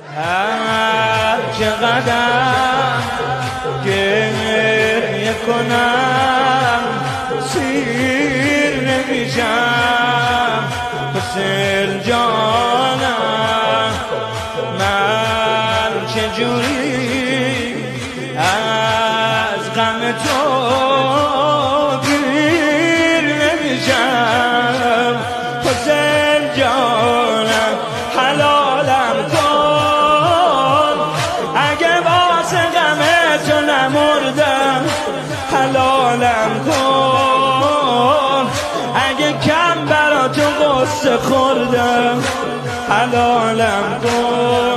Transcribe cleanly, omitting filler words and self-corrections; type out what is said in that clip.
هر چقدر گریه کنم سیر نمیشم حسین جانم من چجوری از غم تو گیر نمیشم حسین جانم حلالم کن اگه واسه غم تو نمردم حلالم کن اگه کم برا تو غصه خوردم حلالم کن